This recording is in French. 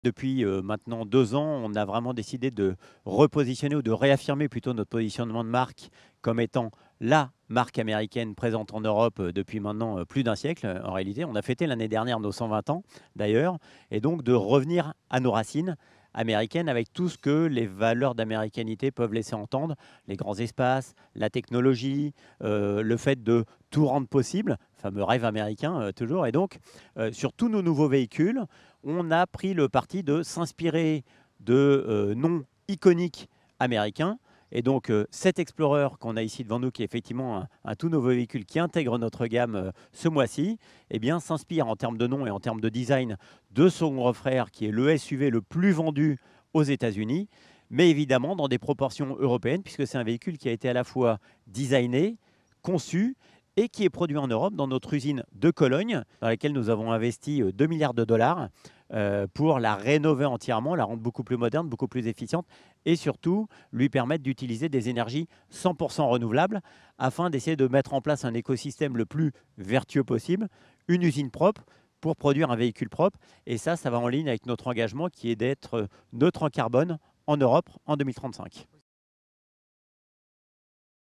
Depuis maintenant 2 ans, on a vraiment décidé de repositionner ou de réaffirmer plutôt notre positionnement de marque comme étant la marque américaine présente en Europe depuis maintenant plus d'un siècle. En réalité, on a fêté l'année dernière nos 120 ans d'ailleurs, et donc de revenir à nos racines américaines avec tout ce que les valeurs d'américanité peuvent laisser entendre, les grands espaces, la technologie, le fait de tout rendre possible, fameux rêve américain toujours. Et donc, sur tous nos nouveaux véhicules, on a pris le parti de s'inspirer de noms iconiques américains. Et donc, cet Explorer qu'on a ici devant nous, qui est effectivement un tout nouveau véhicule qui intègre notre gamme ce mois-ci, eh bien, s'inspire en termes de nom et en termes de design de son gros frère, qui est le SUV le plus vendu aux États-Unis, mais évidemment dans des proportions européennes, puisque c'est un véhicule qui a été à la fois designé, conçu et qui est produit en Europe dans notre usine de Cologne, dans laquelle nous avons investi 2 milliards de dollars pour la rénover entièrement, la rendre beaucoup plus moderne, beaucoup plus efficiente et surtout lui permettre d'utiliser des énergies 100% renouvelables afin d'essayer de mettre en place un écosystème le plus vertueux possible, une usine propre pour produire un véhicule propre. Et ça va en ligne avec notre engagement qui est d'être neutre en carbone en Europe en 2035.